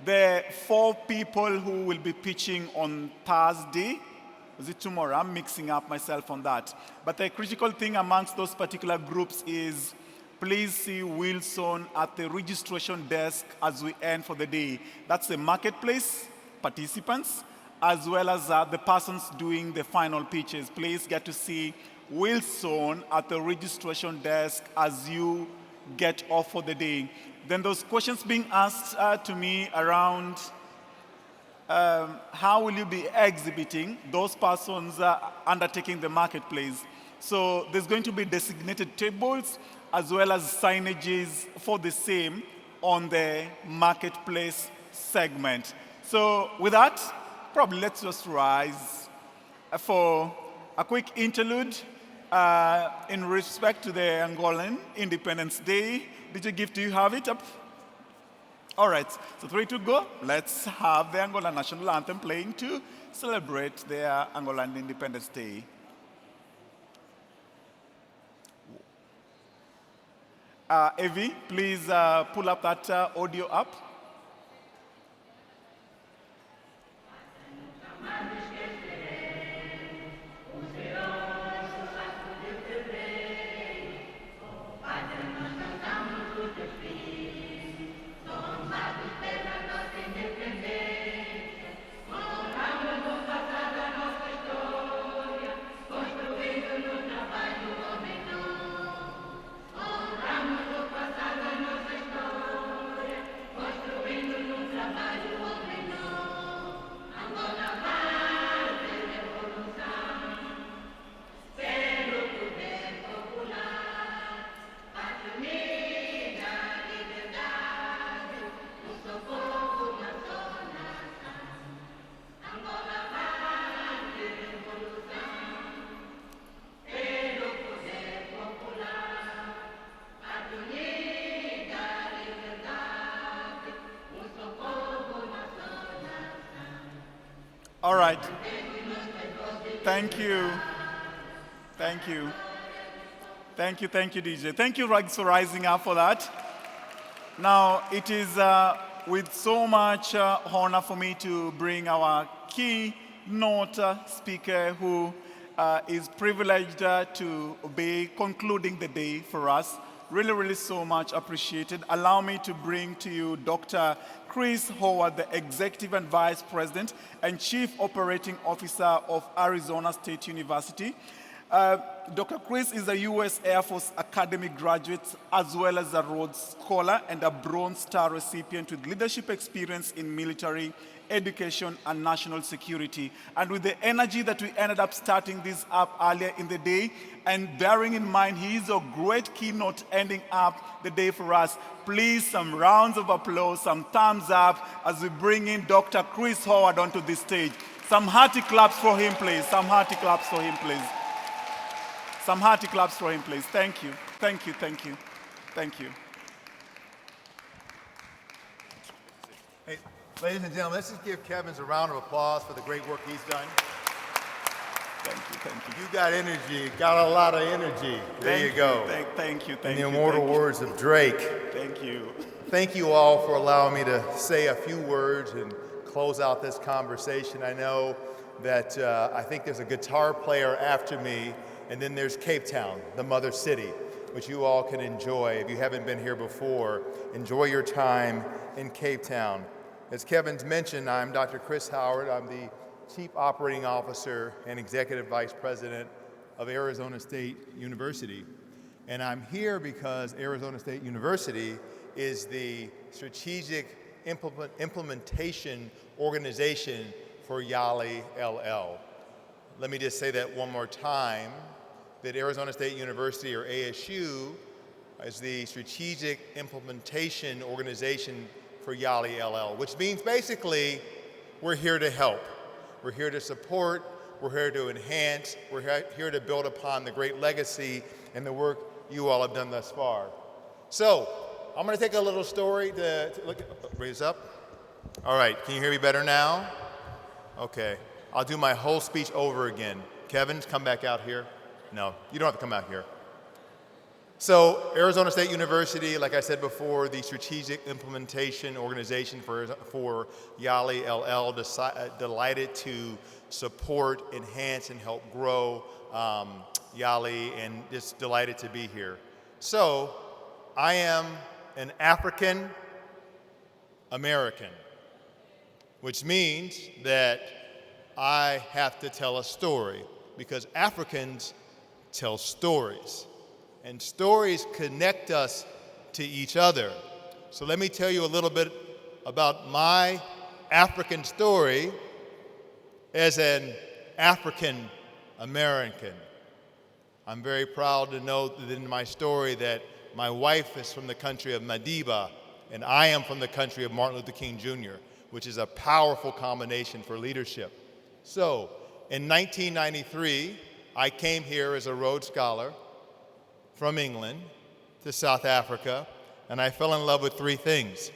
the 4 people who will be pitching on Thursday, is it tomorrow? I'm mixing up myself on that. But the critical thing amongst those particular groups is please see Wilson at the registration desk as we end for the day. That's the marketplace participants, as well as the persons doing the final pitches. Please get to see Wilson at the registration desk as you get off for the day. Then those questions being asked to me around how will you be exhibiting, those persons undertaking the marketplace. So there's going to be designated tables as well as signages for the same on the marketplace segment. So with that, probably let's just rise for a quick interlude in respect to the Angolan Independence Day. DJ, do you have it up? All right, so 3, 2, go. Let's have the Angolan National Anthem playing to celebrate their Angolan Independence Day. Evie, please pull up that audio up. All right. Thank you. Thank you. Thank you, DJ. Thank you, Rags, for rising up for that. Now, it is with so much honor for me to bring our keynote speaker who is privileged to be concluding the day for us. Really, really so much appreciated. Allow me to bring to you Dr. Chris Howard, the Executive and Vice President and Chief Operating Officer of Arizona State University. Dr. Chris is a U.S. Air Force Academy graduate, as well as a Rhodes Scholar and a Bronze Star recipient with leadership experience in military, education, and national security. And with the energy that we ended up starting this up earlier in the day, and bearing in mind he is a great keynote ending up the day for us, please some rounds of applause, some thumbs up as we bring in Dr. Chris Howard onto this stage. Some hearty claps for him, please. Some hearty claps for him, please. Some hearty claps for him, please. Thank you. Thank you. Thank you. Thank you. Hey, ladies and gentlemen, let's just give Kevin a round of applause for the great work he's done. Thank you. Thank you. You got energy. Got a lot of energy. There you go. Thank you. In the immortal words of Drake. Thank you. Thank you all for allowing me to say a few words and close out this conversation. I know that I think there's a guitar player after me, and then there's Cape Town, the mother city, which you all can enjoy. If you haven't been here before, enjoy your time in Cape Town. As Kevin's mentioned, I'm Dr. Chris Howard. I'm the Chief Operating Officer and Executive Vice President of Arizona State University. And I'm here because Arizona State University is the strategic implementation organization for YALI LL. Let me just say that one more time, that Arizona State University, or ASU, is the strategic implementation organization for YALI LL, which means basically we're here to help. We're here to support, we're here to enhance, we're here to build upon the great legacy and the work you all have done thus far. So, I'm gonna take a little story to look, raise up. All right, can you hear me better now? Okay, I'll do my whole speech over again. Kevin, come back out here. No, you don't have to come out here. So Arizona State University, like I said before, the strategic implementation organization for YALI LL, delighted to support, enhance, and help grow YALI, and just delighted to be here. So I am an African American, which means that I have to tell a story, because Africans tell stories. And stories connect us to each other. So let me tell you a little bit about my African story as an African American. I'm very proud to know that in my story that my wife is from the country of Madiba, and I am from the country of Martin Luther King Jr., which is a powerful combination for leadership. So in 1993, I came here as a Rhodes Scholar from England to South Africa, and I fell in love with three things: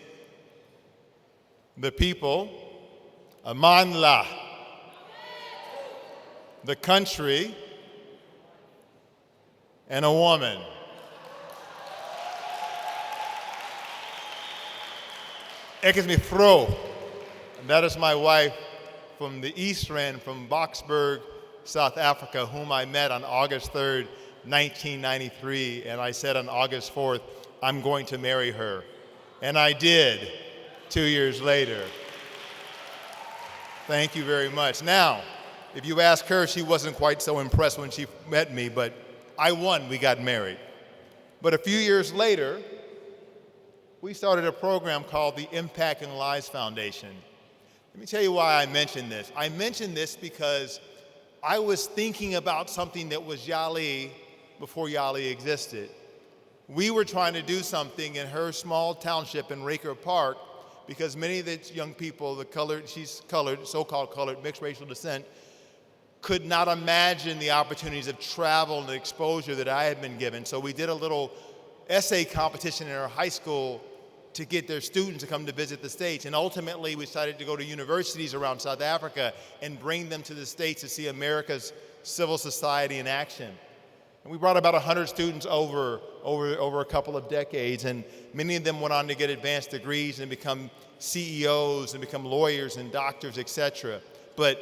the people, Amandla, the country, and a woman. Ek is my vrou. And that is my wife from the East Rand, from Boksburg, South Africa, whom I met on August 3rd, 1993, and I said on August 4th, I'm going to marry her. And I did 2 years later. Thank you very much. Now, if you ask her, she wasn't quite so impressed when she met me, but I won, we got married. But a few years later, we started a program called the Impacting Lives Foundation. Let me tell you why I mentioned this. I mentioned this because I was thinking about something that was YALI before YALI existed. We were trying to do something in her small township in Raker Park, because many of the young people, she's colored, so-called colored, mixed racial descent, could not imagine the opportunities of travel and the exposure that I had been given. So we did a little essay competition in our high school to get their students to come to visit the States. And ultimately, we decided to go to universities around South Africa and bring them to the States to see America's civil society in action. And we brought about 100 students over a couple of decades, and many of them went on to get advanced degrees and become CEOs and become lawyers and doctors, etc. But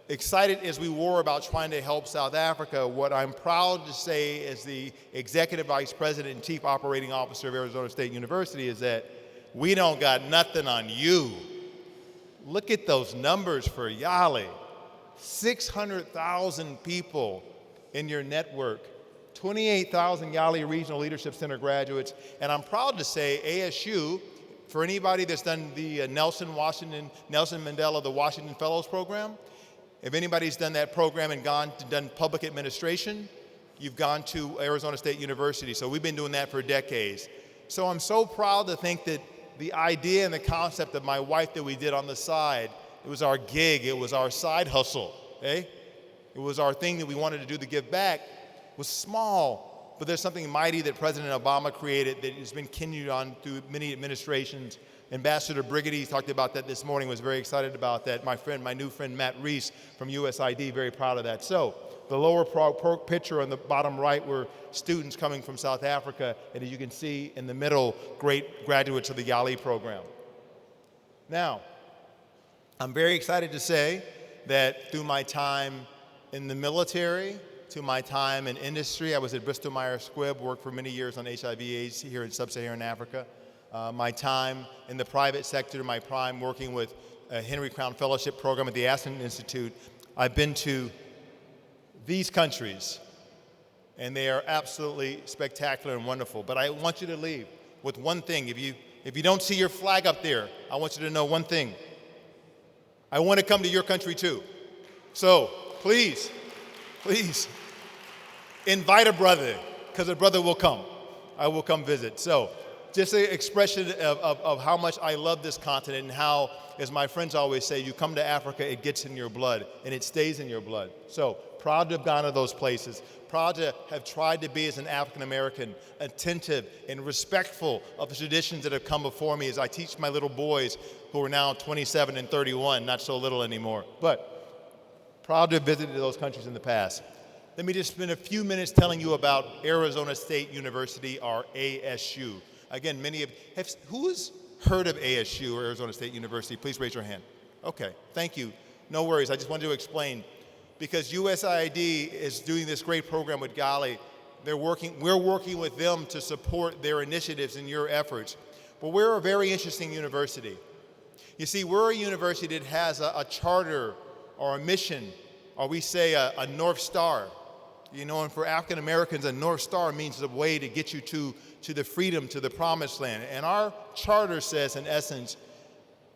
excited as we were about trying to help South Africa, what I'm proud to say as the Executive Vice President and Chief Operating Officer of Arizona State University is that we don't got nothing on you. Look at those numbers for YALI. 600,000 people in your network, 28,000 YALI Regional Leadership Center graduates, and I'm proud to say ASU, for anybody that's done the Nelson Mandela, the Washington Fellows Program, if anybody's done that program and done public administration, you've gone to Arizona State University. So we've been doing that for decades. So I'm so proud to think that the idea and the concept of my wife that we did on the side, it was our gig, it was our side hustle, okay? It was our thing that we wanted to do to give back. It was small, but there's something mighty that President Obama created that has been continued on through many administrations. Ambassador Brigady talked about that this morning, was very excited about that. My new friend Matt Reese from USID, very proud of that. So the lower picture on the bottom right were students coming from South Africa, and as you can see in the middle, great graduates of the YALI program. Now, I'm very excited to say that through my time in the military, to my time in industry, I was at Bristol Myers Squibb, worked for many years on HIV/AIDS here in sub-Saharan Africa. My time in the private sector, my prime working with a Henry Crown Fellowship Program at the Aspen Institute, I've been to these countries, and they are absolutely spectacular and wonderful. But I want you to leave with one thing. If you don't see your flag up there, I want you to know one thing. I want to come to your country too. So please, invite a brother, because a brother will come. I will come visit. So just an expression of how much I love this continent, and how, as my friends always say, you come to Africa, it gets in your blood, and it stays in your blood. So proud to have gone to those places, proud to have tried to be, as an African American, attentive and respectful of the traditions that have come before me as I teach my little boys who are now 27 and 31, not so little anymore. But proud to have visited those countries in the past. let me just spend a few minutes telling you about Arizona State University, or ASU. Again, who's heard of ASU, or Arizona State University? Please raise your hand. Okay, thank you. No worries, I just wanted to explain. Because USAID is doing this great program with Gali. We're working with them to support their initiatives and your efforts. But we're a very interesting university. You see, we're a university that has a charter or a mission, or we say a North Star. You know, and for African Americans, a North Star means a way to get you to the freedom, to the promised land. And our charter says, in essence,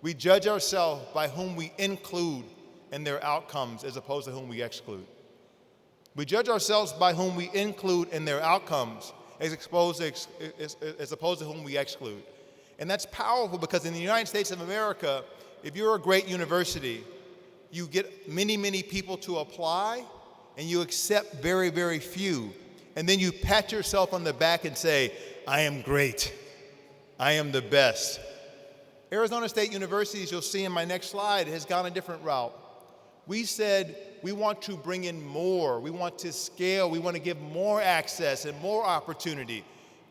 we judge ourselves by whom we include in their outcomes as opposed to whom we exclude. We judge ourselves by whom we include in their outcomes as opposed to whom we exclude. And that's powerful because in the United States of America, if you're a great university, you get many, many people to apply and you accept very, very few. And then you pat yourself on the back and say, I am great. I am the best. Arizona State University, as you'll see in my next slide, has gone a different route. We said we want to bring in more. We want to scale. We want to give more access and more opportunity.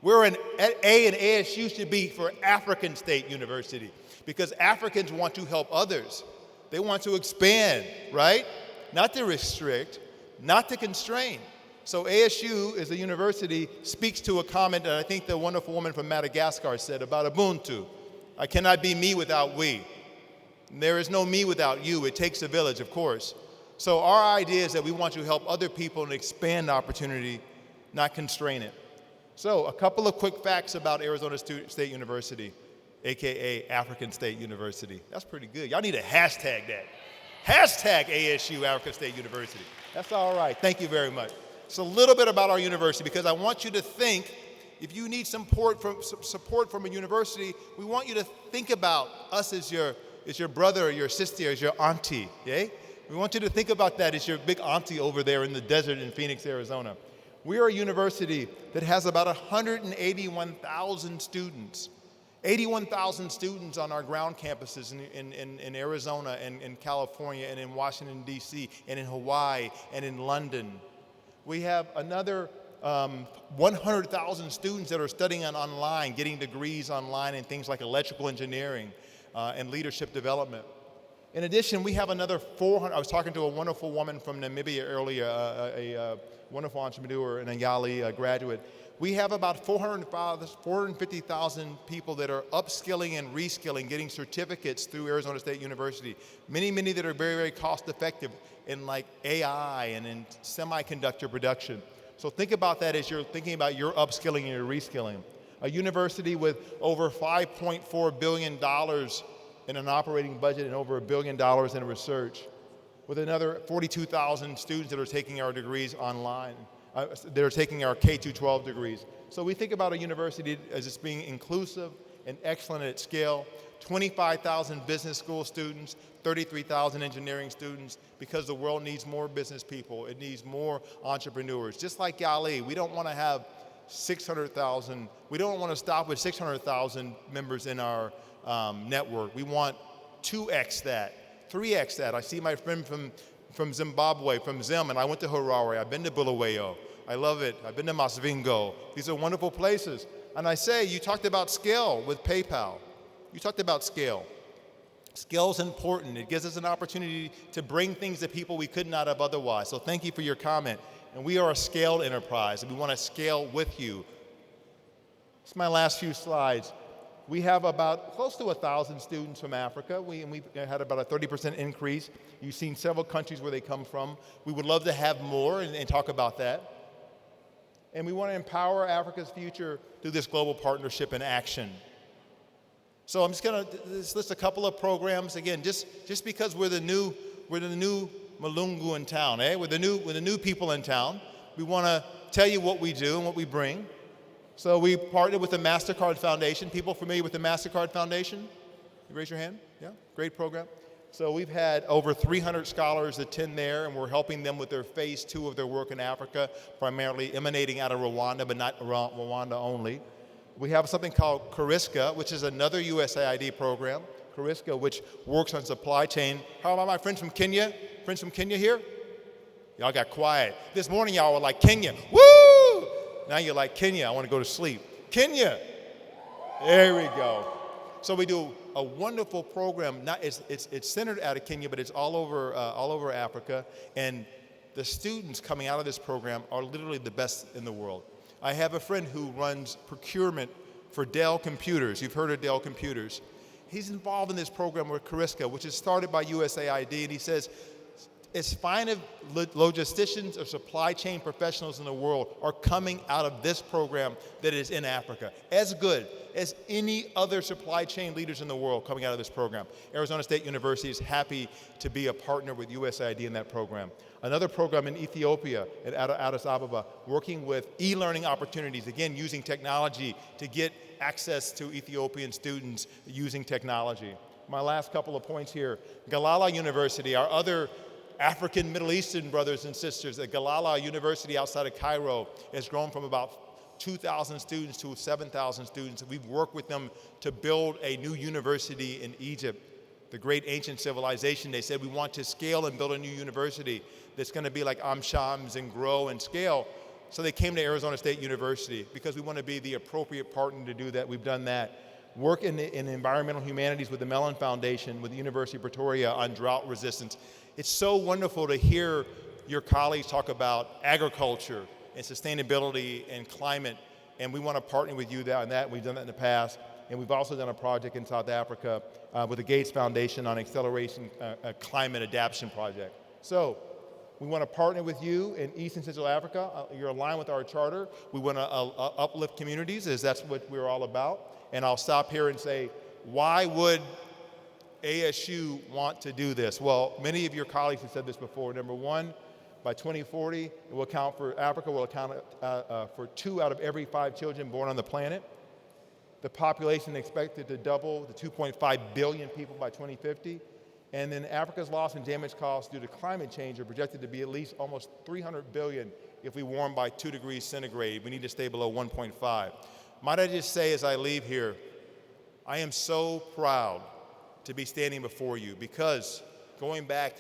A and ASU should be for African State University because Africans want to help others. They want to expand, right? Not to restrict, not to constrain. So ASU as a university speaks to a comment that I think the wonderful woman from Madagascar said about Ubuntu. I cannot be me without we. There is no me without you. It takes a village, of course. So our idea is that we want to help other people and expand opportunity, not constrain it. So a couple of quick facts about Arizona State University, AKA African State University. That's pretty good. Y'all need to hashtag that. Hashtag ASU African State University. That's all right. Thank you very much. It's a little bit about our university because I want you to think, if you need support from a university, we want you to think about us as your brother or your sister, as your auntie, okay? We want you to think about that as your big auntie over there in the desert in Phoenix, Arizona. We are a university that has about 181,000 students. 81,000 students on our ground campuses in Arizona and in California and in Washington, D.C., and in Hawaii and in London. We have another 100,000 students that are studying online, getting degrees online in things like electrical engineering and leadership development. In addition, we have another 400. I was talking to a wonderful woman from Namibia earlier, a wonderful entrepreneur and a Yali graduate. We have about 450,000 people that are upskilling and reskilling, getting certificates through Arizona State University. Many, many that are very, very cost effective in like AI and in semiconductor production. So think about that as you're thinking about your upskilling and your reskilling. A university with over $5.4 billion in an operating budget and over $1 billion in research, with another 42,000 students that are taking our degrees online, that are taking our K-12 degrees. So we think about a university as it's being inclusive and excellent at scale. 25,000 business school students, 33,000 engineering students, because the world needs more business people. It needs more entrepreneurs. Just like Gali, we don't want to have 600,000. We don't want to stop with 600,000 members in our network. We want 2x that, 3x that. I see my friend from Zimbabwe, from Zim, and I went to Harare. I've been to Bulawayo. I love it. I've been to Masvingo. These are wonderful places. And I say, you talked about scale with PayPal. You talked about scale. Scale is important. It gives us an opportunity to bring things to people we could not have otherwise. So thank you for your comment. And we are a scaled enterprise, and we want to scale with you. It's my last few slides. We have about close to 1,000 students from Africa. We had about a 30% increase. You've seen several countries where they come from. We would love to have more and talk about that. And we want to empower Africa's future through this global partnership and action. So I'm just going to list a couple of programs. Again, just because we're the new Malungu in town, eh? We're the new people in town. We want to tell you what we do and what we bring. So we partnered with the MasterCard Foundation. People familiar with the MasterCard Foundation? You raise your hand? Yeah, great program. So we've had over 300 scholars attend there, and we're helping them with their phase 2 of their work in Africa, primarily emanating out of Rwanda, but not Rwanda only. We have something called Cariska, which is another USAID program. Cariska, which works on supply chain. How about my friends from Kenya? Friends from Kenya here? Y'all got quiet. This morning, y'all were like, Kenya, woo! Now you're like, Kenya, I want to go to sleep. Kenya! There we go. So we do a wonderful program. It's centered out of Kenya, but it's all over Africa. And the students coming out of this program are literally the best in the world. I have a friend who runs procurement for Dell Computers. You've heard of Dell Computers. He's involved in this program with Cariska, which is started by USAID, and he says, as fine of logisticians or supply chain professionals in the world are coming out of this program that is in Africa, as good as any other supply chain leaders in the world coming out of this program. Arizona State University is happy to be a partner with USAID in that program. Another program in Ethiopia at Addis Ababa, working with e-learning opportunities, again, using technology to get access to Ethiopian students using technology. My last couple of points here, Galala University, our other African Middle Eastern brothers and sisters at Galala University outside of Cairo has grown from about 2,000 students to 7,000 students. We've worked with them to build a new university in Egypt, the great ancient civilization. They said, we want to scale and build a new university that's going to be like Shams and grow and scale. So they came to Arizona State University because we want to be the appropriate partner to do that. We've done that. Work in environmental humanities with the Mellon Foundation, with the University of Pretoria on drought resistance. It's so wonderful to hear your colleagues talk about agriculture and sustainability and climate, and we want to partner with you on that. We've done that in the past, and we've also done a project in South Africa with the Gates Foundation on acceleration climate adaptation project. So we want to partner with you in East and Central Africa. You're aligned with our charter. We want to uplift communities, as that's what we're all about. And I'll stop here and say, why would ASU want to do this? Well, many of your colleagues have said this before. Number one, by 2040, it will account for Africa, will account for 2 out of every 5 children born on the planet. The population expected to double to 2.5 billion people by 2050. And then Africa's loss and damage costs due to climate change are projected to be at least almost 300 billion if we warm by 2 degrees centigrade. We need to stay below 1.5. Might I just say as I leave here, I am so proud to be standing before you because going back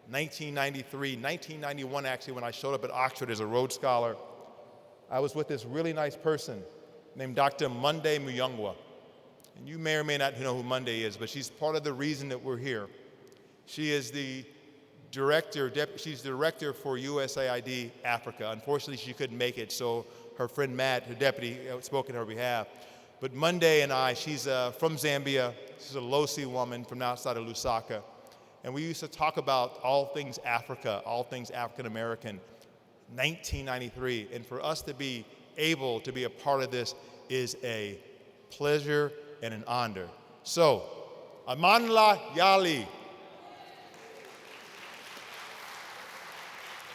1991 actually, when I showed up at Oxford as a Rhodes Scholar, I was with this really nice person named Dr. Monday Muyongwa. And you may or may not know who Monday is, but she's part of the reason that we're here. She is the she's the director for USAID Africa. Unfortunately, she couldn't make it, so her friend Matt, her deputy, spoke on her behalf. But Monday and I, she's from Zambia. She's a Losi woman from outside of Lusaka. And we used to talk about all things Africa, all things African American, 1993. And for us to be able to be a part of this is a pleasure and an honor. So, Amandla Yali.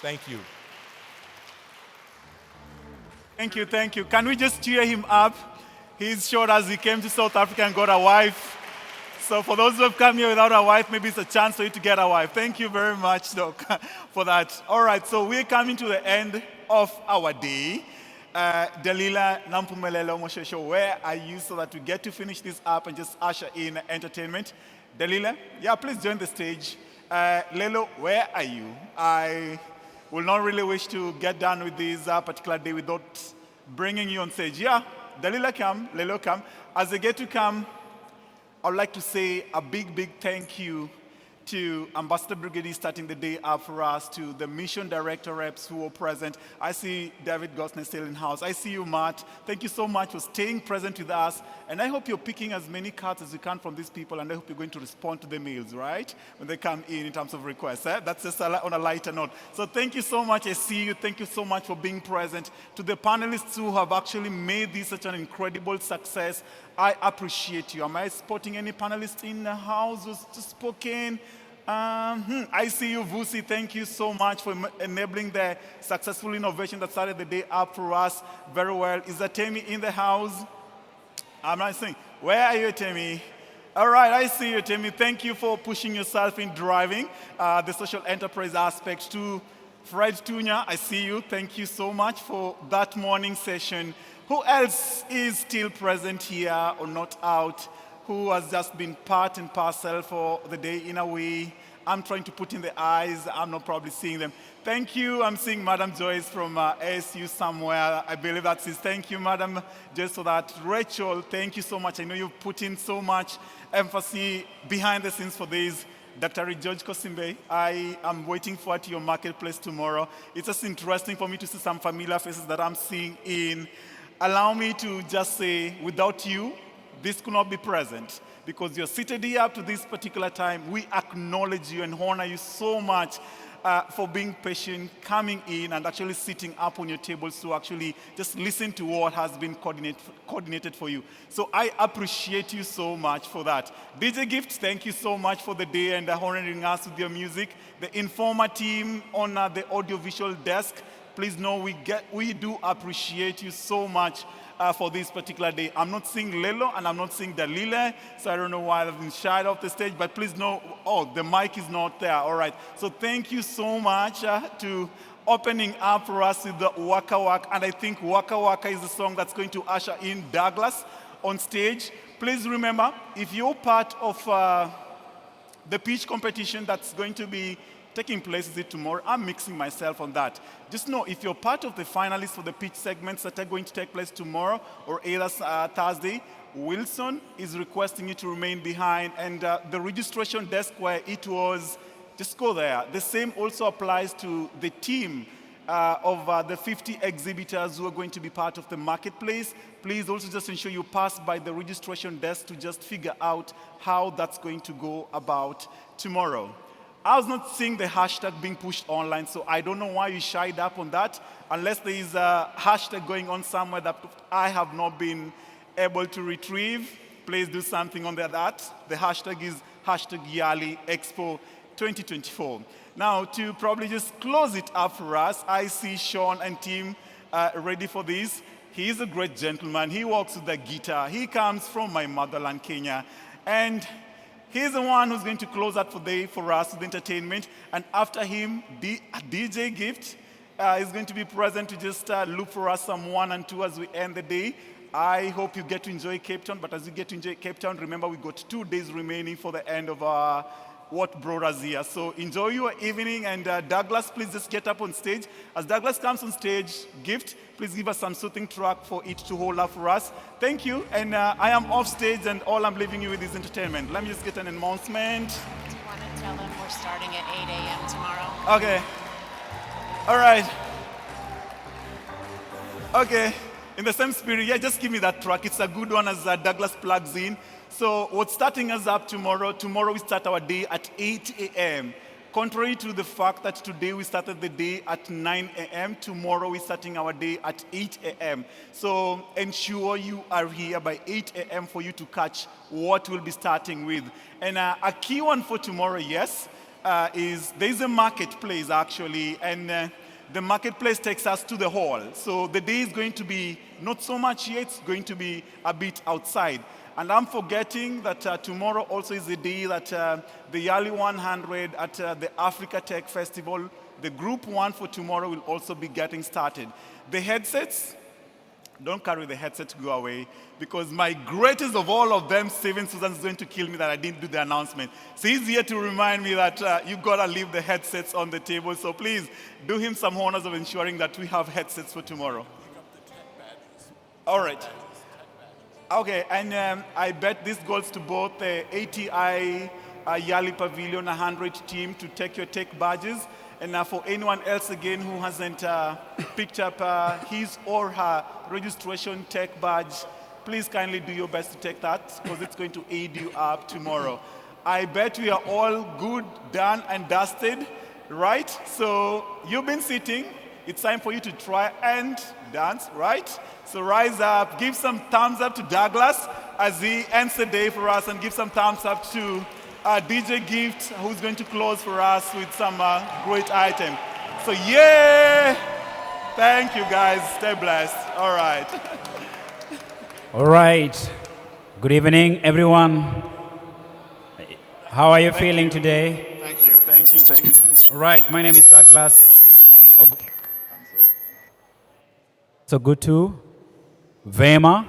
Thank you. Thank you, thank you. Can we just cheer him up? He's showed us he came to South Africa and got a wife. So for those who have come here without a wife, maybe it's a chance for you to get a wife. Thank you very much, Doc, for that. All right, so we're coming to the end of our day. Dalila Nampumelelo Moshesho, where are you so that we get to finish this up and just usher in entertainment? Dalila, yeah, please join the stage. Lelo, where are you? I will not really wish to get done with this particular day without bringing you on stage. Yeah, Dalila come, Lelo come. As they get to come, I would like to say a big, big thank you to Ambassador Brigadier starting the day up for us, to the mission director reps who were present. I see David Gosnell still in house. I see you, Matt. Thank you so much for staying present with us. And I hope you're picking as many cards as you can from these people, and I hope you're going to respond to the mails, right? When they come in terms of requests. That's just on a lighter note. So thank you so much. I see you. Thank you so much for being present. To the panelists who have actually made this such an incredible success, I appreciate you. Am I spotting any panelists in the house who's spoken? I see you, Vusi. Thank you so much for enabling the successful innovation that started the day up for us very well. Is that Temi in the house? I'm not saying. Where are you, Temi? All right, I see you, Temi. Thank you for pushing yourself in driving the social enterprise aspect. To Fred Tunya, I see you. Thank you so much for that morning session. Who else is still present here or not out? Who has just been part and parcel for the day in a way? I'm trying to put in the eyes. I'm not probably seeing them. Thank you. I'm seeing Madam Joyce from ASU somewhere. I believe that's it. Thank you, Madam Joyce, for that. Rachel, thank you so much. I know you've put in so much emphasis behind the scenes for this. Dr. George Kosimbe, I am waiting for at your marketplace tomorrow. It's just interesting for me to see some familiar faces that I'm seeing in. Allow me to just say, without you, this could not be present. Because you're seated here up to this particular time, we acknowledge you and honor you so much for being patient, coming in and actually sitting up on your tables to actually just listen to what has been coordinated for you. So I appreciate you so much for that. DJ Gift, thank you so much for the day and honoring us with your music. The Informa team on the audiovisual desk, please know we do appreciate you so much for this particular day. I'm not seeing Lelo and I'm not seeing Dalile, so I don't know why I've been shied off the stage, but please know, the mic is not there, all right. So thank you so much to opening up for us with the Waka Waka, and I think Waka Waka is the song that's going to usher in Douglas on stage. Please remember, if you're part of the pitch competition that's going to be taking place, is it tomorrow? I'm mixing myself on that. Just know, if you're part of the finalists for the pitch segments that are going to take place tomorrow or either Thursday, Wilson is requesting you to remain behind, and the registration desk where it was, just go there. The same also applies to the team of the 50 exhibitors who are going to be part of the marketplace. Please also just ensure you pass by the registration desk to just figure out how that's going to go about tomorrow. I was not seeing the hashtag being pushed online, so I don't know why you shied up on that, unless there is a hashtag going on somewhere that I have not been able to retrieve. Please do something on that. The hashtag is hashtag Yali Expo 2024. Now, to probably just close it up for us, I see Sean and team ready for this. He is a great gentleman. He walks with the guitar. He comes from my motherland, Kenya. And he's the one who's going to close out for the day for us with entertainment. And after him, DJ Gift is going to be present to just look for us some 1 and 2 as we end the day. I hope you get to enjoy Cape Town. But as you get to enjoy Cape Town, remember we've got 2 days remaining for the end of what brought us here. So enjoy your evening. And Douglas, please just get up on stage. As Douglas comes on stage, Gift, please give us some soothing track for it to hold up for us. Thank you. And I am off stage, and all I'm leaving you with is entertainment. Let me just get an announcement. Do you want to tell them we're starting at 8 a.m. tomorrow? Okay. All right. Okay. In the same spirit, yeah, just give me that track. It's a good one as Douglas plugs in. So what's starting us up tomorrow we start our day at 8 a.m. Contrary to the fact that today we started the day at 9 a.m., tomorrow we're starting our day at 8 a.m. So ensure you are here by 8 a.m. for you to catch what we'll be starting with. And a key one for tomorrow, yes, is there's a marketplace actually, and the marketplace takes us to the hall. So the day is going to be not so much here, it's going to be a bit outside. And I'm forgetting that tomorrow also is the day that the Yali 100 at the Africa Tech Festival, the group 1 for tomorrow will also be getting started. The headsets, don't carry the headset to go away, because my greatest of all of them, Steven Susan, is going to kill me that I didn't do the announcement. So he's here to remind me that you've got to leave the headsets on the table. So please do him some honors of ensuring that we have headsets for tomorrow. All right. Okay, and I bet this goes to both the ATI Yali Pavilion 100 team to take your tech badges. And for anyone else again who hasn't picked up his or her registration tech badge, please kindly do your best to take that, because it's going to aid you up tomorrow. I bet we are all good, done, and dusted, right? So you've been sitting. It's time for you to try and dance, right? So rise up, give some thumbs up to Douglas as he ends the day for us, and give some thumbs up to DJ Gift, who's going to close for us with some great item. So yeah, thank you guys, stay blessed. All right. All right, good evening everyone. How are you feeling today? Thank you, thank you, thank you. All right, my name is Douglas. So good to Vema,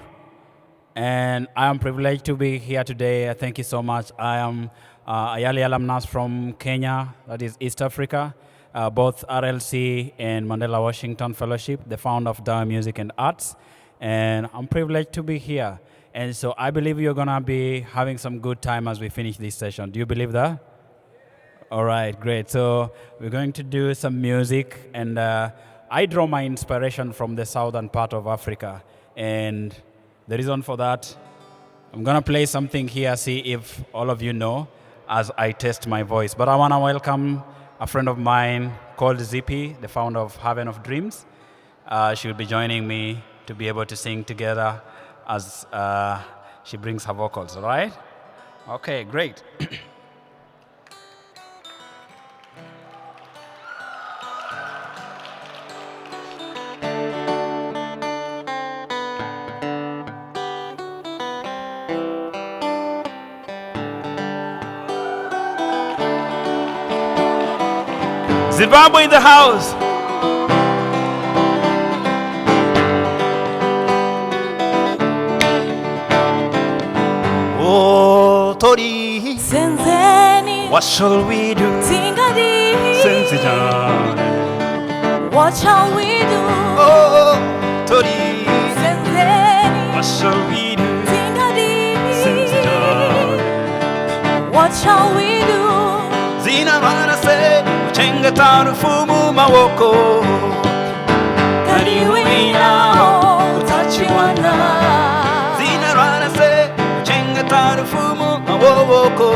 and I am privileged to be here today. Thank you so much. I am Ayali alumnus from Kenya, that is East Africa, both RLC and Mandela Washington Fellowship, the founder of Dawa Music and Arts. And I'm privileged to be here. And so I believe you're going to be having some good time as we finish this session. Do you believe that? All right, great. So we're going to do some music. And I draw my inspiration from the southern part of Africa. And the reason for that, I'm going to play something here, see if all of you know, as I test my voice. But I want to welcome a friend of mine called Zippy, the founder of Haven of Dreams. She will be joining me to be able to sing together as she brings her vocals, all right? Okay, great. Zimbabwe in the house. Oh, Tori, Senzeni, what shall we do? Tingadi, Senzijane. what shall we do? Oh, Tori, Senzeni, what shall we do? Tingadi, Senzijane. what shall we do? Zina manase, uchenga tarufumu mawoko. Kariwina, utachiwana. Zina manase, uchenga tarufumu mawoko.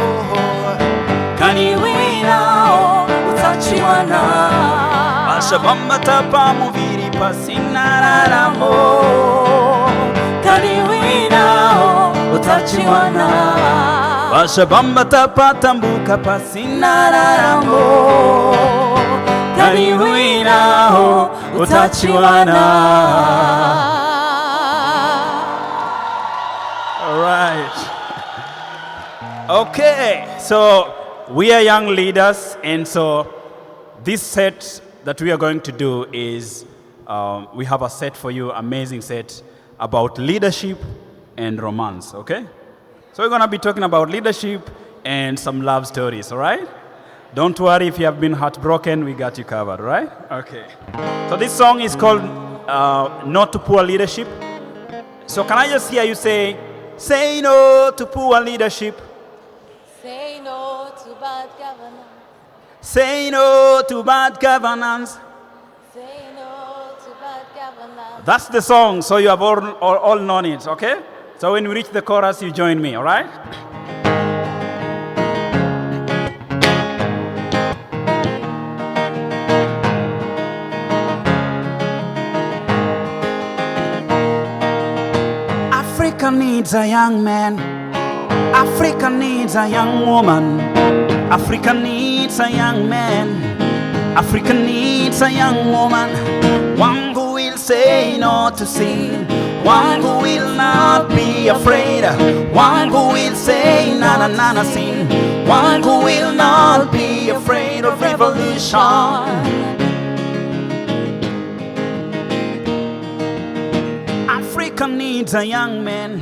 Kariwina, utachiwana. Ashabamba tapa muviri pasinararamo. Kariwina, utachiwana. Ashabamba tapa tambuka pasinararamo. Kariwina utachiwana. All right. Okay, so we are young leaders, and so this set that we are going to do is, we have a set for you, amazing set about leadership and romance, okay? So we're going to be talking about leadership and some love stories, all right? Don't worry if you have been heartbroken, we got you covered, right? Okay. So this song is called No to Poor Leadership. So can I just hear you say no to poor leadership. Say no to bad governance. Say no to bad governance. Say no to bad governance. That's the song, so you have all known it, okay? So when we reach the chorus, you join me, all right? Africa needs a young man. Africa needs a young woman. Africa needs a young man. Africa needs a young woman. One who will say no to sin. One who will not be afraid. One who will say na na na na sin. One who will not be afraid of revolution. Africa needs a young man.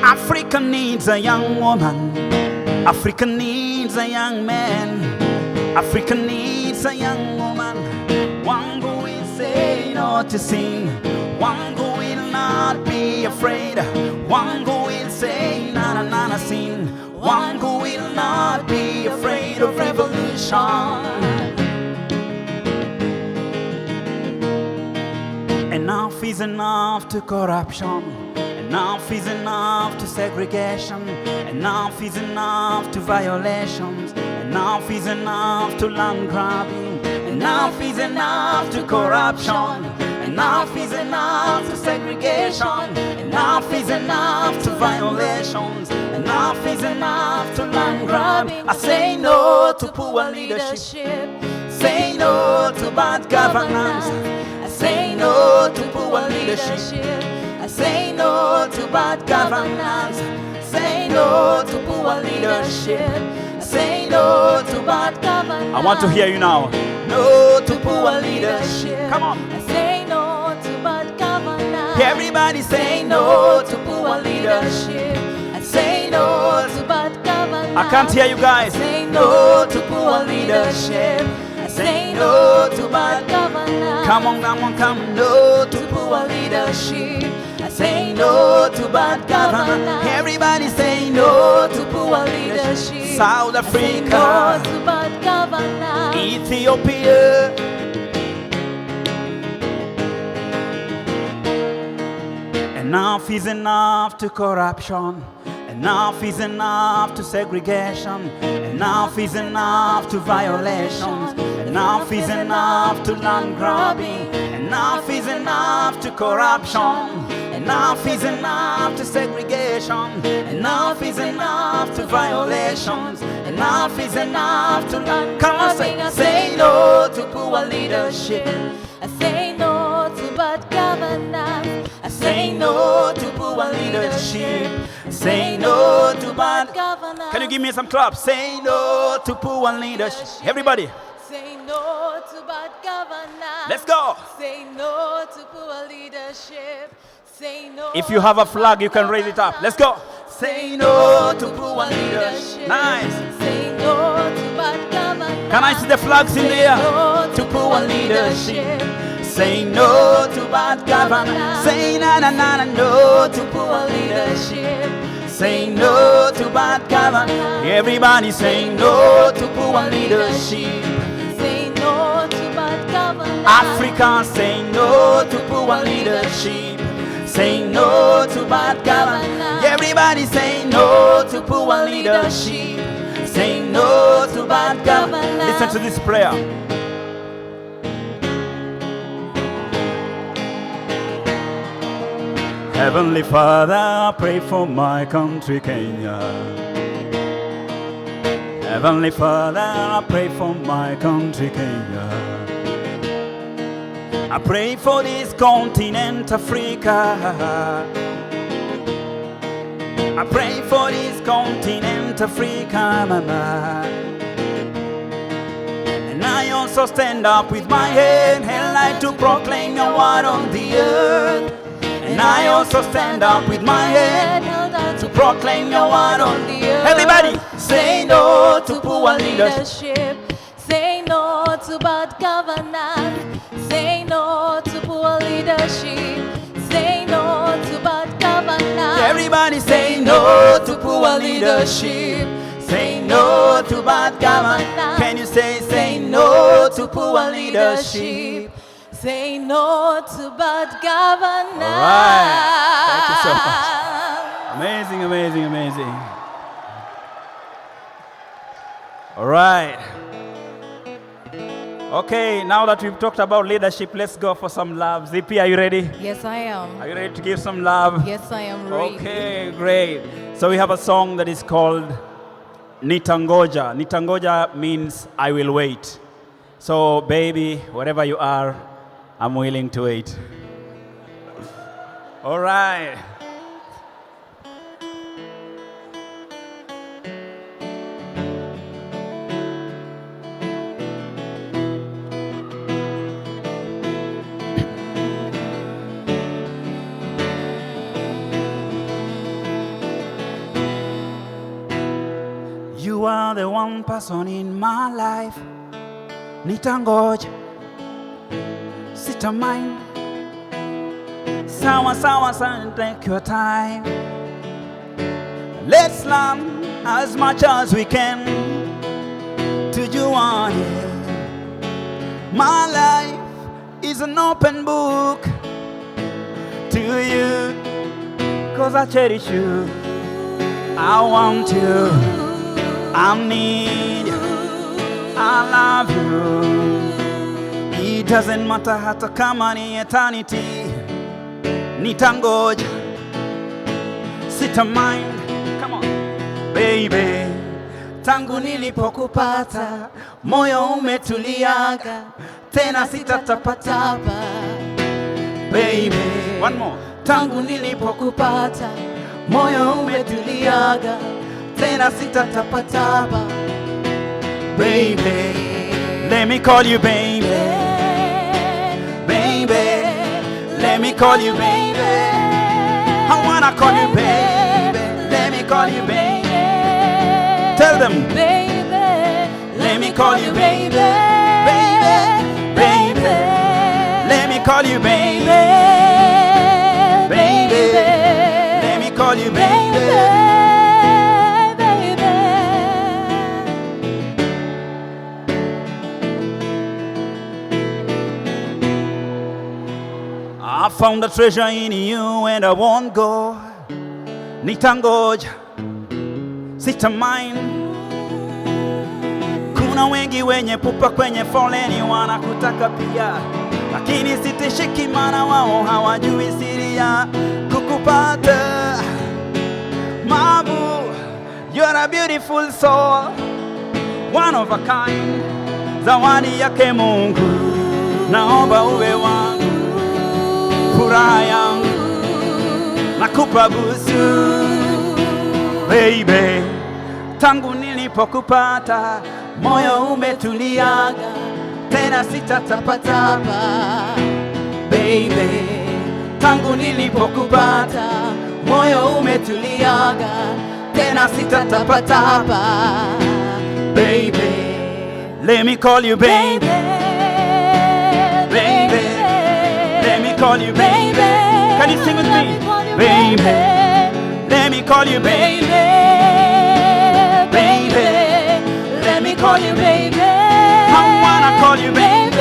Africa needs a young woman. Africa needs a young man. Africa needs a young woman. One who will say no to sin. One who will not be afraid. One who will say na na na na sin. One who will not be afraid of revolution. Enough is enough to corruption. Enough is enough to segregation. Enough is enough to violations. Enough is enough to land grabbing. Enough is enough to corruption. Enough is enough to segregation. Enough is enough to violations. Enough is enough to land grabbing. I say no to poor leadership. Say no to bad governance. I say no to poor leadership. I say no to bad governance. Say no to poor leadership. Say no to bad governance. I want to hear you now. No to poor leadership. Come on. I say no to bad governance. Everybody say no to poor leadership. I say no to bad governance. I can't hear you guys. Say no to poor leadership. I say no to bad governance. Come on, come on, come on. No to poor leadership. I say no to bad governance. Everybody say no. No to poor leadership. South I say Africa, no to bad governance. Ethiopia. Enough is enough to corruption. Enough is enough to segregation. Enough is enough to violations. Enough is enough to land grabbing. Enough is enough to corruption. Enough is enough to segregation. Enough is enough to violations. Enough is enough to land Come on, grabbing. say no to poor leadership. I say no to bad governance. I say no to poor leadership. Say no to bad. governance. Can you give me some claps? Say no to poor leadership. Everybody, Say no to bad governance. let's go. Say no to poor leadership. Say no. If you have a flag, you can raise it up. Let's go. Say no to poor leadership. Nice. Say no to bad governance. Can I see the flags in the Say air? no To poor leadership. Say no to bad governance. Say na na na na no to poor leadership. Say no to bad governance. Everybody say no to poor leadership. Say no to bad governance. Africa say no to poor leadership. Say no to bad governance. Everybody say no to poor leadership. Say no to bad governance. Listen to this prayer. Heavenly Father, I pray for my country, Kenya. Heavenly Father, I pray for my country, Kenya. I pray for this continent, Africa. I pray for this continent, Africa, mama. And I also stand up with my head held high to proclaim your word on the earth. And I also stand up with my head to proclaim your word on the earth. Everybody, say no to poor leadership. Say no to bad governance. Say no to poor leadership. Say no to bad governance. Everybody say no to poor leadership. Say no to bad governance. Can you say no to poor leadership? Say no to bad governance. All right. Thank you so much. Amazing, amazing, amazing. All right. Okay, now that we've talked about leadership, let's go for some love. Zippy, are you ready? Yes, I am. Are you ready to give some love? Yes, I am ready. Okay, great. So we have a song that is called Nitangoja. Nitangoja means I will wait. So baby, wherever you are, I'm willing to wait. All right. You are the one person in my life. Nitangoja. Mind. Sawa, sawa, sawa, take your time. Let's learn as much as we can to do on it. My life is an open book to you, 'cause I cherish you. I want you. I need you. I love you. It doesn't matter hata kama ni eternity. Nitangoja. Sitamind. Come on. Baby. Tangu nilipokupata moyo umetuliaga, tena sitatapatapa. Baby. One more. Tangu nilipokupata moyo umetuliaga, tena sitatapatapa. Baby. Let me call you baby. Baby, let me call you baby. I wanna call you baby. Let me call you baby. Tell them. baby. Let me call you baby. Baby, baby. Let me call you baby. Baby, let me call you baby. I found a treasure in you and I won't go. Nitangoja, sitamani. Kuna wengi wenye pupa kwenye foleni wanakutaka pia, lakini sitishiki maana wao hawajui siri ya kukupata. Mabu, you're a beautiful soul, one of a kind, zawadi yake Mungu. Naomba uwe wangu, furaha yangu, nakupa busu. Baby, tangu nilipokupata moyo umetuliaga, tena sitatapatapa. Baby, tangu nilipokupata moyo umetuliaga, tena sitatapatapa. Baby, let me call you baby. Baby, let me call you baby. Can you sing with me? Baby, let me call you baby. Baby, let me call you baby. I wanna call you baby.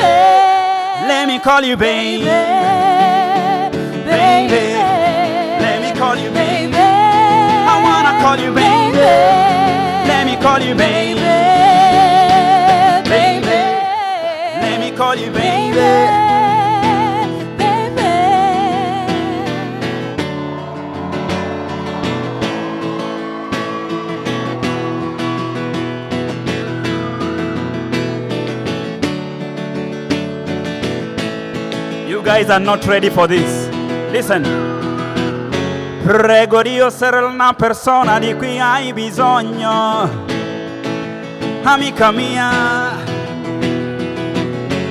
Let me call you baby. Baby, let me call you baby. I wanna call you baby. Let me call you baby. Baby, let me call you baby. You guys are not ready for this. Listen. Prego di essere una persona di cui hai bisogno. Amica mia,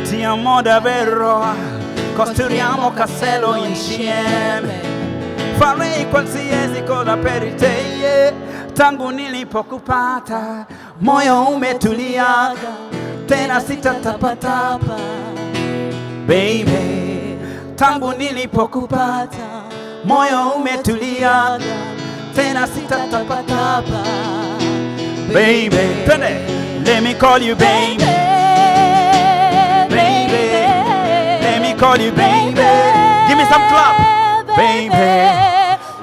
ti amo davvero. Costruiamo castello insieme. Farei qualsiasi cosa per te. Tangu nilipokupata moyo umetuliaga, tena sitatapatapa. Baby, tangu nilipokupata moyo umetuliaga, tena sitatapatapa. Baby, twende. Let me call you baby. Baby, let me call you baby. Give me some clap. Baby,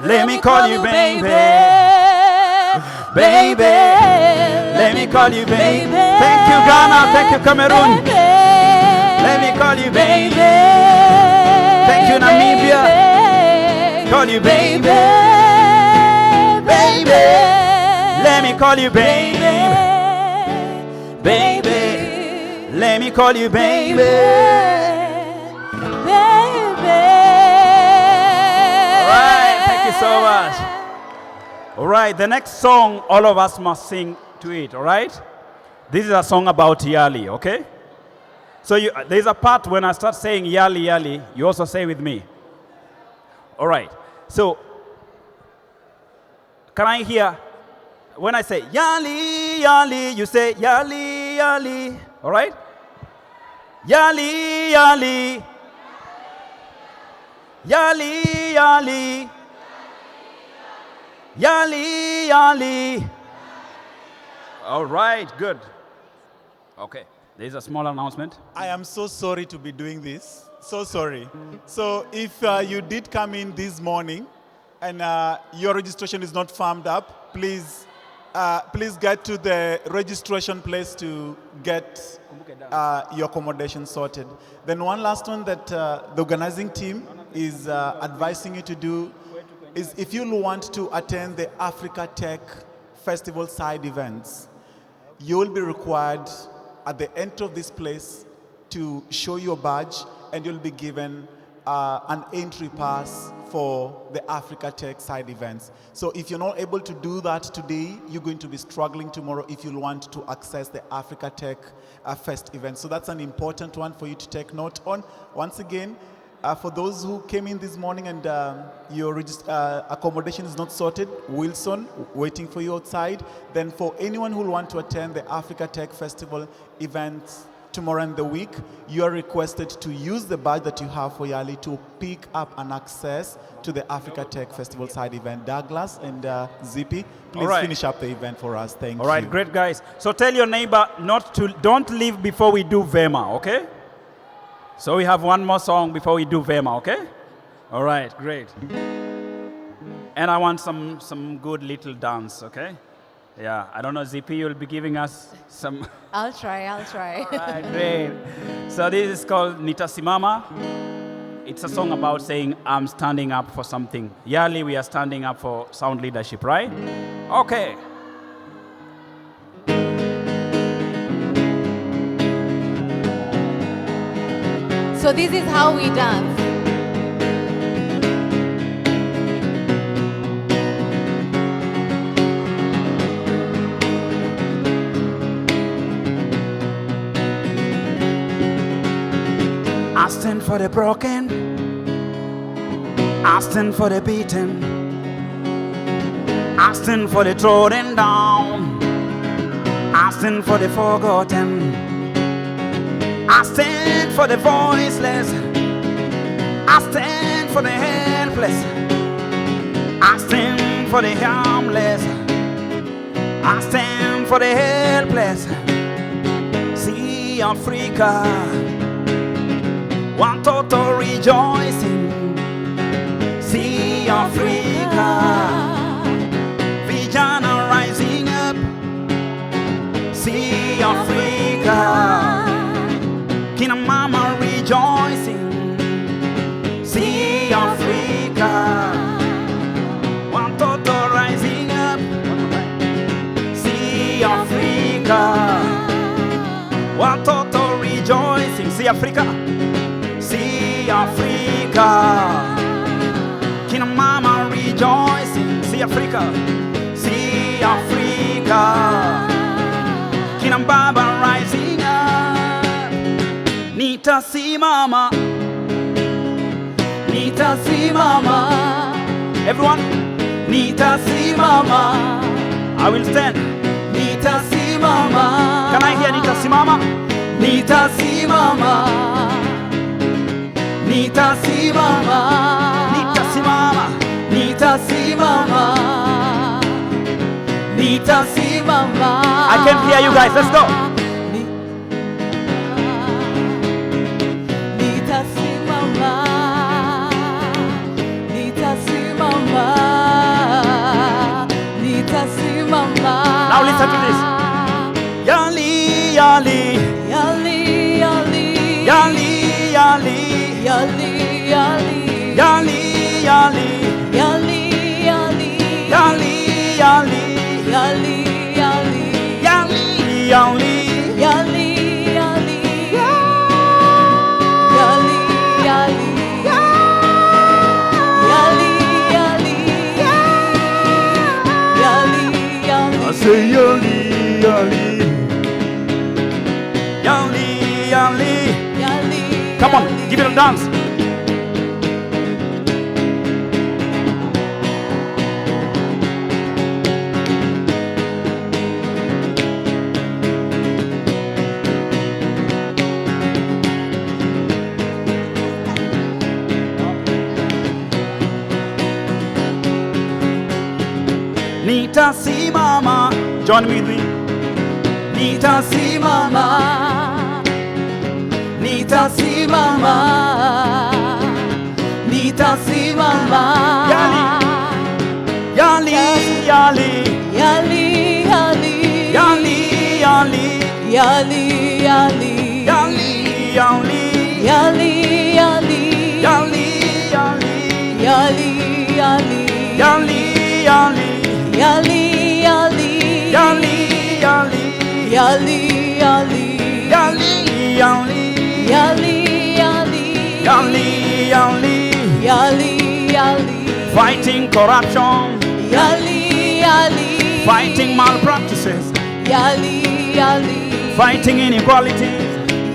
let me call you baby. Baby, let me call you baby. Thank you Ghana, thank you Cameroon. Let me call you baby. Thank you Namibia. Call you baby. Baby, let me call you baby. Baby, let me call you baby. Alright, thank you so much. Alright, the next song all of us must sing to it, alright? This is a song about Yali, okay? So there's a part when I start saying Yali, Yali, you also say with me. All right. So can I hear, when I say Yali, Yali, you say Yali, Yali. All right? Yali, Yali. Yali, Yali. Yali, Yali. All right, good. Okay. There's a small announcement. I am so sorry to be doing this. So sorry. So if you did come in this morning and your registration is not firmed up, please get to the registration place to get your accommodation sorted. Then one last one that the organizing team is advising you to do is if you want to attend the Africa Tech Festival side events, you will be required at the end of this place to show your badge, and you'll be given an entry pass for the Africa Tech side events. So if you're not able to do that today, you're going to be struggling tomorrow if you want to access the Africa Tech Fest event. So that's an important one for you to take note on. Once again, For those who came in this morning and your accommodation is not sorted, Wilson, waiting for you outside. Then for anyone who will want to attend the Africa Tech Festival events tomorrow and the week, you are requested to use the badge that you have for Yali to pick up an access to the Africa Tech Festival side event. Douglas and Zippy, please finish up the event for us. Thank you. All right, great guys. So tell your neighbor don't leave before we do Vema, okay? So we have one more song before we do Vema, okay? All right, great. And I want some good little dance, okay? Yeah, I don't know, Zippy, you'll be giving us some. I'll try. All right, great. So this is called Nitasimama. It's a song about saying, I'm standing up for something. Yali, we are standing up for sound leadership, right? Okay. So this is how we dance. I stand for the broken, I stand for the beaten, I stand for the trodden down, I stand for the forgotten, I stand for the voiceless, I stand for the helpless, I stand for the harmless, I stand for the helpless. See Africa, one total rejoicing. See Africa, Vijana rising up. See Africa, Kina Mama rejoicing. See Africa, one total rising up. See Africa, one total rejoicing. See Africa. See Africa, Kina Mama rejoicing. See Africa, see Africa, Kina Baba rising up. Nitasimama, Nitasimama. Everyone, Nitasimama. I will stand. Nitasimama. Can I hear Nitasimama? Nitasimama. Nitasimama, Nitasimama, Nitasimama, Nitasimama. I can't hear you guys, let's go. Nitasimama, Nitasimama, Nitasimama. Now listen to this. Yali, Yali, Yali, Yali, Yali, Yali. Yali, Yali, Yali, Yali, Yali, Yali, Yali, Yali, Yali, Yali, Yali, Yali, Yali, Yali, Yali, Yali, Yali, Yali. I say Yali, Yali, Yali, Yali. Come on, give it a dance. Nitasimama, join me with me. Nitasimama, Nitasimama, Nitasimama. Yali, Yali, Yali, Yali, Yali, Yali, Yali, Yali, Yali, Yali, Yali, Yali, Yali, Yali, Yali, Yali, Yali, Yali. Yali, Yali, Yali, Yali, Yali, Yali, Yali, Yali, Yali, Yali, Yali, Yali, Yali, Yali, fighting corruption, Yali, Yali, fighting malpractices, Yali, Yali, fighting inequalities,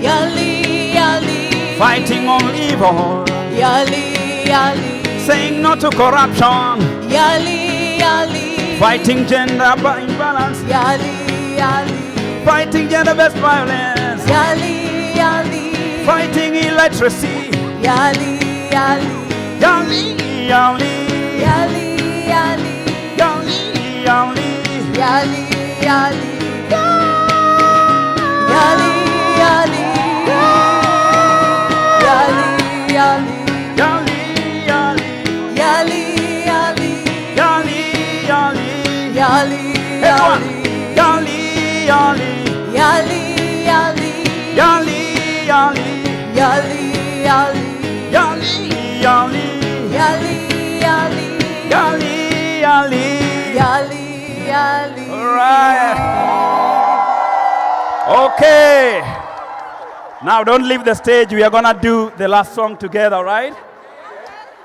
Yali, Yali, fighting all evil, Yali, yali. Saying no to corruption. Yali, yali. Fighting gender imbalance. Yali, yali. Fighting gender-based violence. Yali, yali. Fighting illiteracy. Yali, yali. Yali, yali. Yali, yali. Yali, yali. Yali, yali. Yali, yali. Yali, yali. Yali, yali. Yali, yali. Yali, yali. Yali, Everyone. yali. Yali, yali. Yali, yali. Yali, yali. Yali, yali. Yali, yali. Yali, yali. Yali, yali. Yali, yali. All right. Okay. Now don't leave the stage. We are going to do the last song together, right?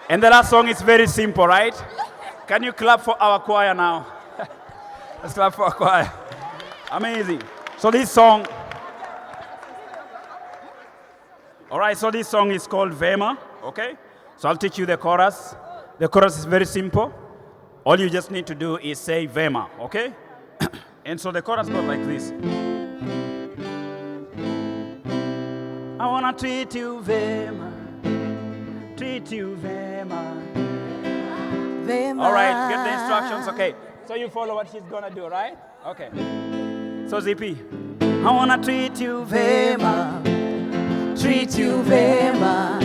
And the last song is very simple, right? Can you clap for our choir now? Let's clap for our choir. Amazing. So this song, all right, so this song is called Vema, okay? So I'll teach you the chorus. The chorus is very simple. All you just need to do is say Vema, okay? And so the chorus goes like this. I wanna treat you Vema, treat you Vema. Vema. All right, get the instructions, okay? So you follow what she's gonna do, right? Okay. So ZP, I wanna treat you Vema, Treat you Vema.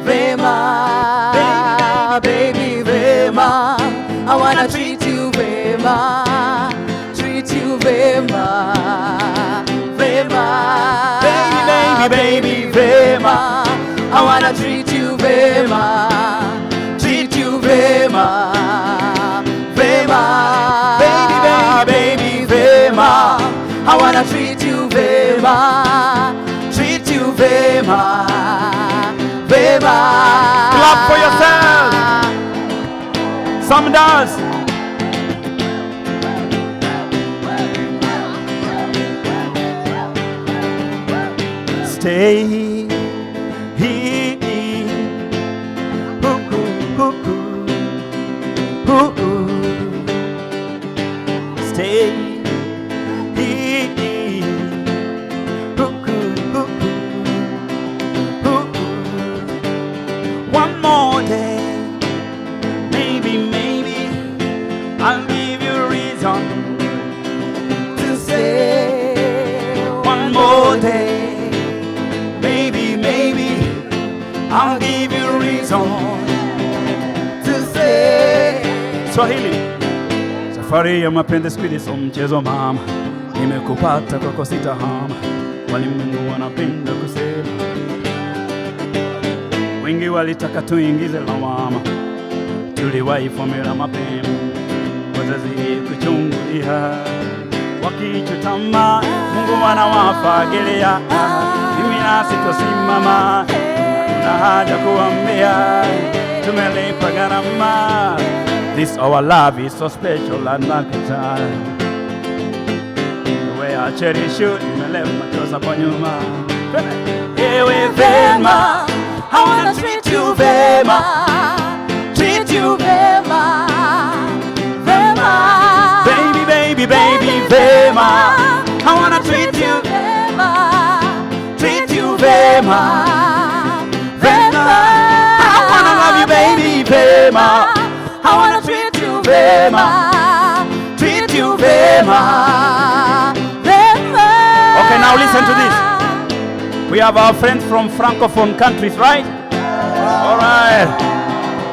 Vema. Baby Vema. I wanna treat you Vema. Treat you Vema. Vema. baby Vema. I wanna treat you Vema. Treat you Vema. Vema. baby Vema. I wanna treat you Vema. Treat you Vema. Vema. Clap for yourself. Some dance. Stay here. Stay here. One more day. Maybe I'll give you a reason To say one more day. Maybe I'll give you a reason to say Swahili. Safari ya mapenzi siku sio mchezo mama, nimekupata kwako sitahama, walimwengu wanapenda kusema, wengi walitaka tuingize lawama, tuliwahi fomera mapema, wazazi kuchungulia, wakichutama Mungu anawafagilia, mimi nasi tusimama, kuna haja kuambia, tumelipa gharama. This our love is so special and like a child. The way I cherish you, nimeleva machozi kwa nyuma. Ewe Vema, I wanna treat you Vema. Treat you Vema. Vema. baby Vema. I wanna treat you, Vema. treat you Vema. Vema. I wanna love you, baby Vema. I wanna treat you Vema. Treat you Vema. Vema. Okay, now listen to this. We have our friends from Francophone countries, right? All right.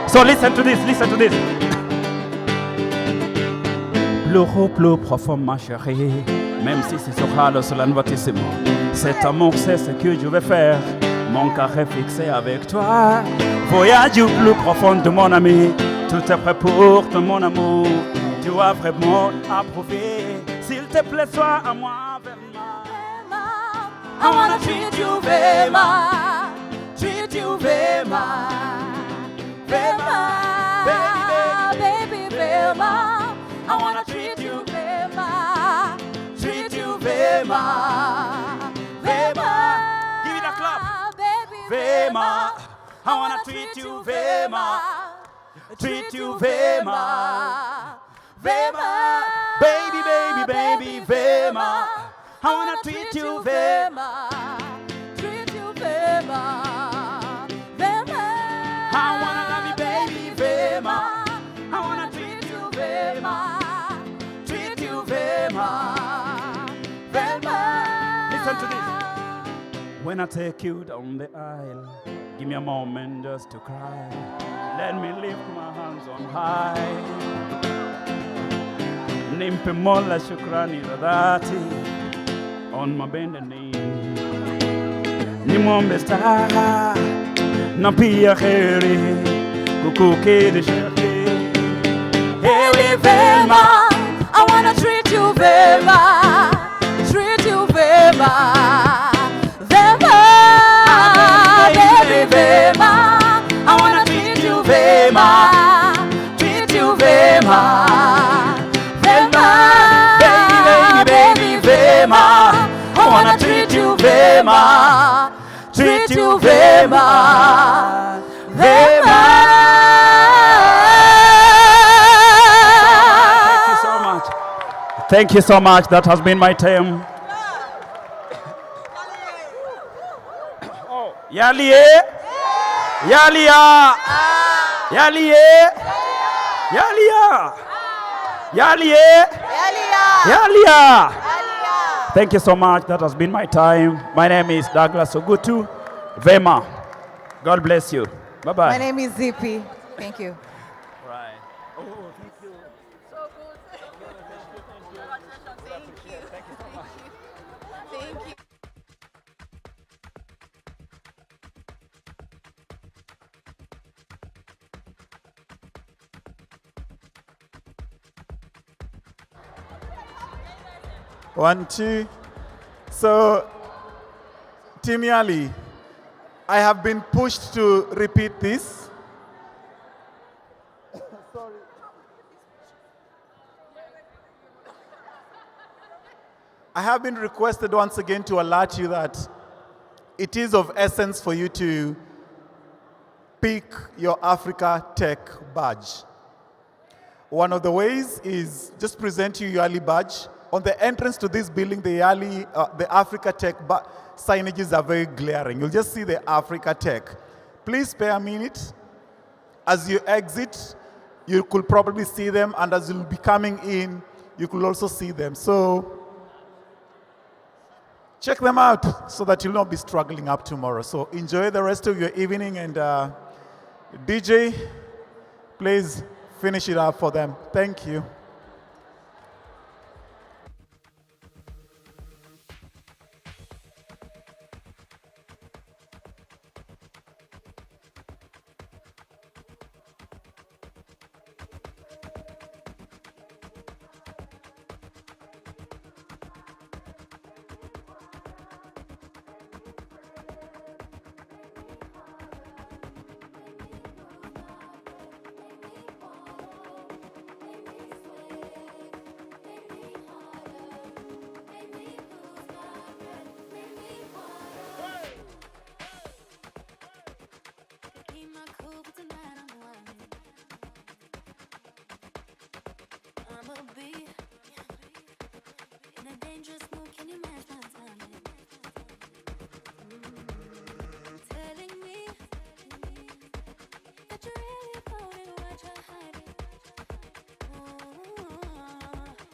So listen to this, Plus profond, ma chérie, même si c'est sur halo, cela ne va tissement. Cet amour, c'est ce que je vais faire. Mon cœur est fixé avec toi. Voyage au plus profond de mon ami. Tout est prêt pour toi, mon amour. Tu as vraiment approuvé. S'il te plaît, sois à moi, Vema. I wanna treat you Vema. Treat you Vema. Vema. Baby Vema. I wanna treat you Vema. Treat you Vema. Vema. Give it a clap. Baby Vema. I wanna treat you vema. Treat you vema. Vema. Baby, baby, baby, vema. I wanna treat you vema. Treat you vema. Vema. I wanna love you, baby, vema. I wanna treat you vema. treat you vema. Vema. Listen to this. When I take you down the aisle, give me a moment just to cry. Let me lift my hands on high. Nimpe Mola shukrani za dhati on my bended knee. Nimwombe staha na pia kheri kukukiri shekhi. Heri vema. I wanna treat you vema. Treat you vema. Vema. Baby vema. I wanna treat you vema. Treat you vema. Baby, baby, baby, vema. I wanna treat you vema. Treat you vema. Vema. Thank you so much. Thank you so much. That has been my time. Yalie. Yalia. Yalie. Yalia. Yalie. Yalia. Thank you so much. That has been my time. My name is Douglas Ogutu. Vema. God bless you. Bye-bye. My name is Zippy. Thank you. Right. Thank you. One, two. So, Team Yali, I have been pushed to repeat this. I have been requested once again to alert you that it is of essence for you to pick your Africa Tech badge. One of the ways is just present you your Yali badge. On the entrance to this building, the Africa Tech signages are very glaring. You'll just see the Africa Tech. Please spare a minute. As you exit, you could probably see them, and as you'll be coming in, you could also see them. So check them out so that you'll not be struggling up tomorrow. So enjoy the rest of your evening, and DJ, please finish it up for them. Thank you.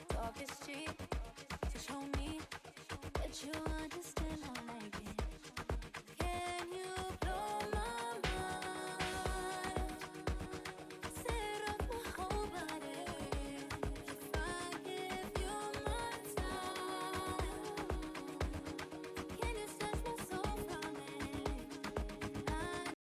Talk is cheap, so show me that you understand.